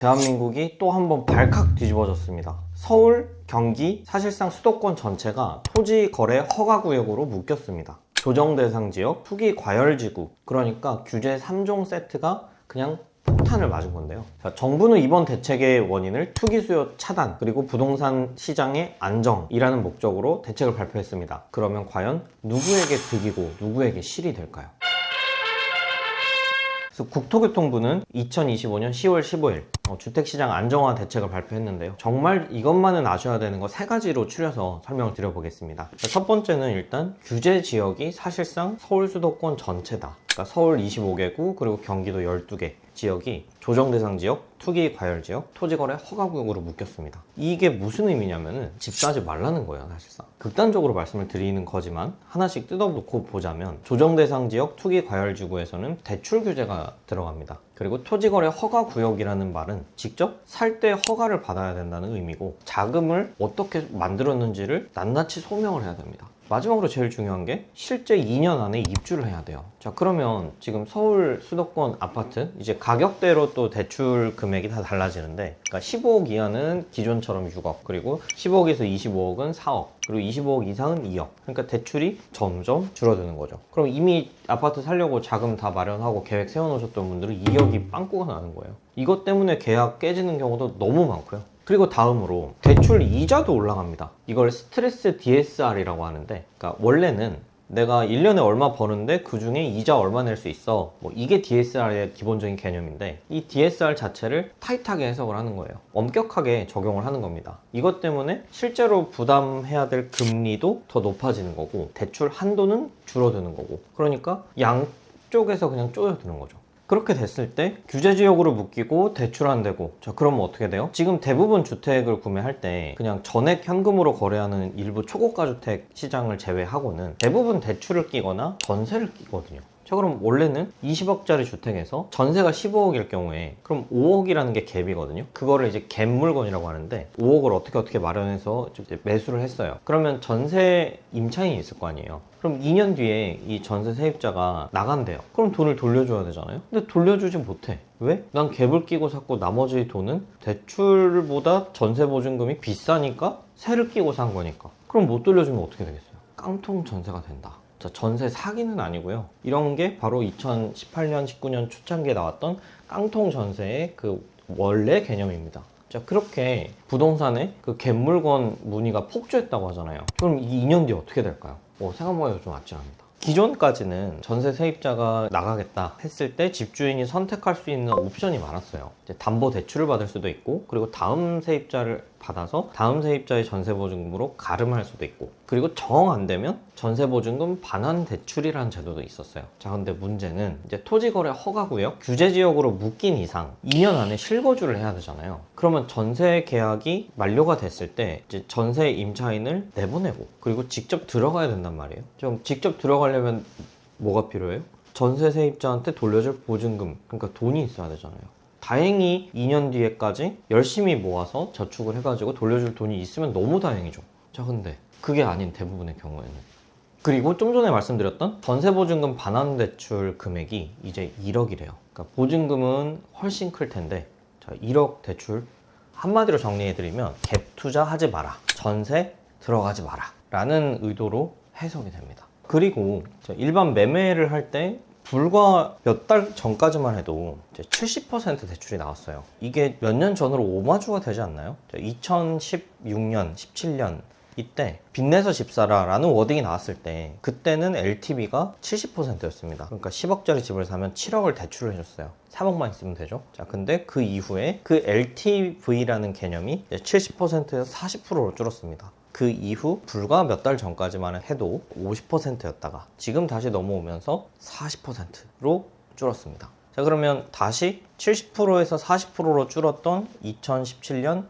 대한민국이 또 한 번 발칵 뒤집어졌습니다. 서울, 경기, 사실상 수도권 전체가 토지 거래 허가 구역으로 묶였습니다. 조정 대상 지역, 투기 과열 지구, 그러니까 규제 3종 세트가 그냥 폭탄을 맞은 건데요. 자, 정부는 이번 대책의 원인을 투기 수요 차단 그리고 부동산 시장의 안정이라는 목적으로 대책을 발표했습니다. 그러면 과연 누구에게 득이고 누구에게 실이 될까요? 그래서 국토교통부는 2025년 10월 15일 주택시장 안정화 대책을 발표했는데요. 정말 이것만은 아셔야 되는 거 세 가지로 추려서 설명을 드려보겠습니다. 첫 번째는 일단 규제 지역이 사실상 서울 수도권 전체다. 그러니까 서울 25개구 그리고 경기도 12개 지역이 조정 대상 지역, 투기 과열 지역, 토지거래 허가 구역으로 묶였습니다. 이게 무슨 의미냐면은 집 사지 말라는 거예요, 사실상. 극단적으로 말씀을 드리는 거지만 하나씩 뜯어놓고 보자면 조정 대상 지역, 투기 과열 지구에서는 대출 규제가 들어갑니다. 그리고 토지거래 허가 구역이라는 말은 직접 살 때 허가를 받아야 된다는 의미고 자금을 어떻게 만들었는지를 낱낱이 소명을 해야 됩니다. 마지막으로 제일 중요한 게 실제 2년 안에 입주를 해야 돼요. 자, 그러면 지금 서울 수도권 아파트 이제 가격대로 또 대출 금액이 다 달라지는데, 그러니까 15억 이하는 기존처럼 6억, 그리고 15억에서 25억은 4억, 그리고 25억 이상은 2억. 그러니까 대출이 점점 줄어드는 거죠. 그럼 이미 아파트 살려고 자금 다 마련하고 계획 세워놓으셨던 분들은 2억이 빵꾸가 나는 거예요. 이것 때문에 계약 깨지는 경우도 너무 많고요. 그리고 다음으로 대출 이자도 올라갑니다. 이걸 스트레스 DSR이라고 하는데, 그러니까 원래는 내가 1년에 얼마 버는데 그 중에 이자 얼마 낼 수 있어, 이게 DSR의 기본적인 개념인데, 이 DSR 자체를 타이트하게 해석을 하는 거예요. 엄격하게 적용을 하는 겁니다. 이것 때문에 실제로 부담해야 될 금리도 더 높아지는 거고 대출 한도는 줄어드는 거고, 그러니까 양쪽에서 그냥 쪼여드는 거죠. 그렇게 됐을 때 규제 지역으로 묶이고 대출 안 되고, 자, 그러면 어떻게 돼요? 지금 대부분 주택을 구매할 때 그냥 전액 현금으로 거래하는 일부 초고가 주택 시장을 제외하고는 대부분 대출을 끼거나 전세를 끼거든요. 자, 그럼 원래는 20억짜리 주택에서 전세가 15억일 경우에 그럼 5억이라는 게 갭이거든요. 그거를 이제 갭 물건이라고 하는데 5억을 어떻게 마련해서 이제 매수를 했어요. 그러면 전세 임차인이 있을 거 아니에요. 그럼 2년 뒤에 이 전세 세입자가 나간대요. 그럼 돈을 돌려줘야 되잖아요. 근데 돌려주지 못해. 왜? 난 갭을 끼고 샀고 나머지 돈은 대출보다 전세 보증금이 비싸니까 세를 끼고 산 거니까. 그럼 못 돌려주면 어떻게 되겠어요? 깡통 전세가 된다. 자, 전세 사기는 아니고요. 이런 게 바로 2018년, 19년 초창기에 나왔던 깡통 전세의 그 원래 개념입니다. 자, 그렇게 부동산의 그 갭물건 문의가 폭주했다고 하잖아요. 그럼 이 2년 뒤에 어떻게 될까요? 생각보다 좀 아찔합니다. 기존까지는 전세 세입자가 나가겠다 했을 때 집주인이 선택할 수 있는 옵션이 많았어요. 이제 담보 대출을 받을 수도 있고, 그리고 다음 세입자를 받아서 다음 세입자의 전세보증금으로 가름할 수도 있고, 그리고 정 안 되면 전세보증금 반환 대출이라는 제도도 있었어요. 자, 근데 문제는 이제 토지거래 허가구역 규제 지역으로 묶인 이상 2년 안에 실거주를 해야 되잖아요. 그러면 전세 계약이 만료가 됐을 때 이제 전세 임차인을 내보내고 그리고 직접 들어가야 된단 말이에요. 좀 직접 들어가려면 뭐가 필요해요? 전세 세입자한테 돌려줄 보증금, 그러니까 돈이 있어야 되잖아요. 다행히 2년 뒤에까지 열심히 모아서 저축을 해가지고 돌려줄 돈이 있으면 너무 다행이죠. 자, 근데 그게 아닌 대부분의 경우에는, 그리고 좀 전에 말씀드렸던 전세보증금 반환대출 금액이 이제 1억이래요. 그러니까 보증금은 훨씬 클 텐데, 자, 1억 대출 한마디로 정리해드리면 갭 투자하지 마라, 전세 들어가지 마라 라는 의도로 해석이 됩니다. 그리고 일반 매매를 할 때 불과 몇 달 전까지만 해도 이제 70% 대출이 나왔어요. 이게 몇 년 전으로 오마주가 되지 않나요? 2016년, 17년 이때 빚내서 집 사라 라는 워딩이 나왔을 때 그때는 LTV가 70%였습니다. 그러니까 10억짜리 집을 사면 7억을 대출을 해줬어요. 3억만 있으면 되죠. 자, 근데 그 이후에 그 LTV라는 개념이 70%에서 40%로 줄었습니다. 그 이후 불과 몇 달 전까지만 해도 50%였다가 지금 다시 넘어오면서 40%로 줄었습니다. 자, 그러면 다시 70%에서 40%로 줄었던 2017년에서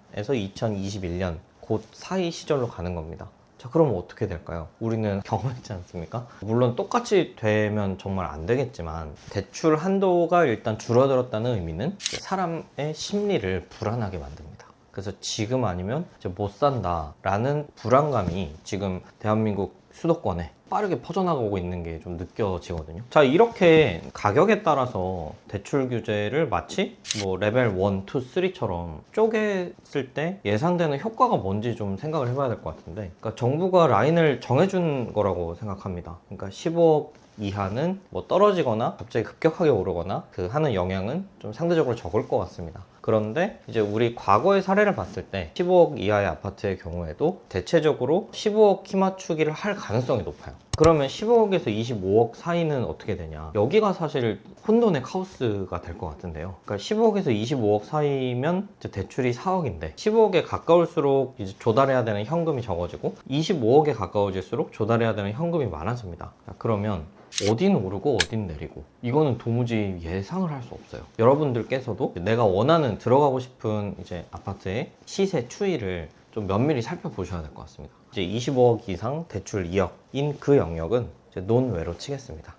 2021년 그 사이 시절로 가는 겁니다. 자, 그럼 어떻게 될까요? 우리는 경험했지 않습니까? 물론 똑같이 되면 정말 안 되겠지만 대출 한도가 일단 줄어들었다는 의미는 사람의 심리를 불안하게 만듭니다. 그래서 지금 아니면 이제 못 산다 라는 불안감이 지금 대한민국 수도권에 빠르게 퍼져나가고 있는 게 좀 느껴지거든요. 자, 이렇게 가격에 따라서 대출 규제를 마치 뭐 레벨 1, 2, 3처럼 쪼갰을 때 예상되는 효과가 뭔지 좀 생각을 해봐야 될 것 같은데, 그러니까 정부가 라인을 정해준 거라고 생각합니다. 그러니까 15억 이하는 뭐 떨어지거나 갑자기 급격하게 오르거나 그 하는 영향은 좀 상대적으로 적을 것 같습니다. 그런데 이제 우리 과거의 사례를 봤을 때 15억 이하의 아파트의 경우에도 대체적으로 15억 키 맞추기를 할 가능성이 높아요. 그러면 15억에서 25억 사이는 어떻게 되냐? 여기가 사실 혼돈의 카오스가 될 것 같은데요. 그러니까 15억에서 25억 사이면 이제 대출이 4억인데 15억에 가까울수록 이제 조달해야 되는 현금이 적어지고 25억에 가까워질수록 조달해야 되는 현금이 많아집니다. 그러면 어디는 오르고 어디는 내리고, 이거는 도무지 예상을 할 수 없어요. 여러분들께서도 내가 원하는 들어가고 싶은 이제 아파트의 시세 추이를 좀 면밀히 살펴보셔야 될 것 같습니다. 이제 25억 이상 대출 2억인 그 영역은 이제 논외로 치겠습니다.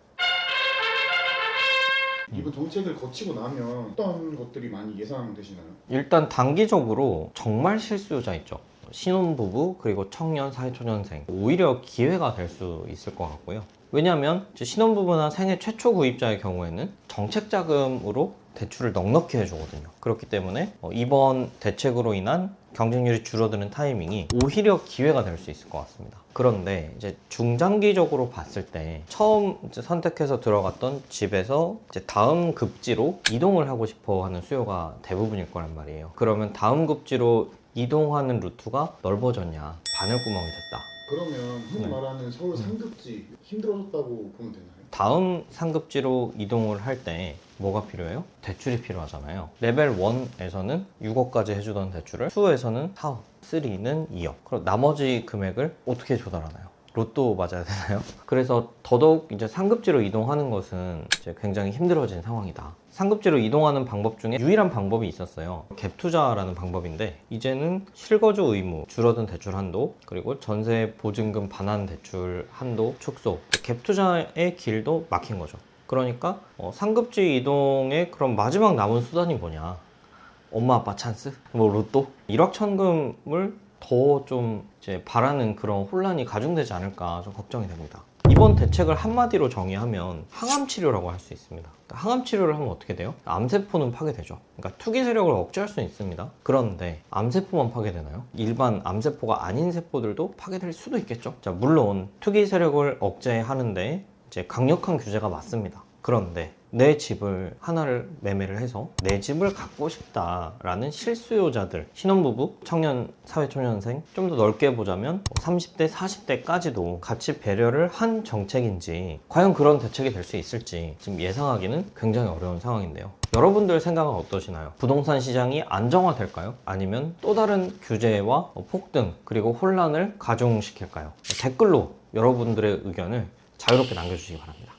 이번 정책을 거치고 나면 어떤 것들이 많이 예상되시나요? 일단 단기적으로 정말 실수요자 있죠. 신혼부부 그리고 청년, 사회초년생, 오히려 기회가 될 수 있을 것 같고요. 왜냐하면 신혼부부나 생애 최초 구입자의 경우에는 정책자금으로 대출을 넉넉히 해주거든요. 그렇기 때문에 이번 대책으로 인한 경쟁률이 줄어드는 타이밍이 오히려 기회가 될 수 있을 것 같습니다. 그런데 이제 중장기적으로 봤을 때 처음 이제 선택해서 들어갔던 집에서 이제 다음 급지로 이동을 하고 싶어 하는 수요가 대부분일 거란 말이에요. 그러면 다음 급지로 이동하는 루트가 넓어졌냐, 바늘구멍이 됐다. 그러면 흔히 말하는 서울 상급지 힘들어졌다고 보면 되나요? 다음 상급지로 이동을 할 때 뭐가 필요해요? 대출이 필요하잖아요. 레벨 1에서는 6억까지 해주던 대출을 2에서는 4억, 3는 2억. 그럼 나머지 금액을 어떻게 조달하나요? 로또 맞아야 되나요? 그래서 더더욱 이제 상급지로 이동하는 것은 이제 굉장히 힘들어진 상황이다. 상급지로 이동하는 방법 중에 유일한 방법이 있었어요. 갭 투자라는 방법인데, 이제는 실거주 의무, 줄어든 대출 한도, 그리고 전세 보증금 반환 대출 한도 축소, 갭 투자의 길도 막힌 거죠. 그러니까 상급지 이동의 그럼 마지막 남은 수단이 뭐냐? 엄마 아빠 찬스? 뭐 로또? 일확천금을 더 좀 이제 바라는 그런 혼란이 가중되지 않을까 좀 걱정이 됩니다. 이번 대책을 한마디로 정의하면 항암 치료라고 할 수 있습니다. 그러니까 항암 치료를 하면 어떻게 돼요? 암세포는 파괴되죠. 그러니까 투기 세력을 억제할 수는 있습니다. 그런데 암세포만 파괴되나요? 일반 암세포가 아닌 세포들도 파괴될 수도 있겠죠. 자, 물론 투기 세력을 억제하는데 이제 강력한 규제가 맞습니다. 그런데 내 집을 하나를 매매를 해서 내 집을 갖고 싶다라는 실수요자들, 신혼부부, 청년, 사회초년생, 좀 더 넓게 보자면 30대, 40대까지도 같이 배려를 한 정책인지, 과연 그런 대책이 될 수 있을지 지금 예상하기는 굉장히 어려운 상황인데요. 여러분들 생각은 어떠시나요? 부동산 시장이 안정화될까요? 아니면 또 다른 규제와 폭등, 그리고 혼란을 가중시킬까요? 댓글로 여러분들의 의견을 자유롭게 남겨주시기 바랍니다.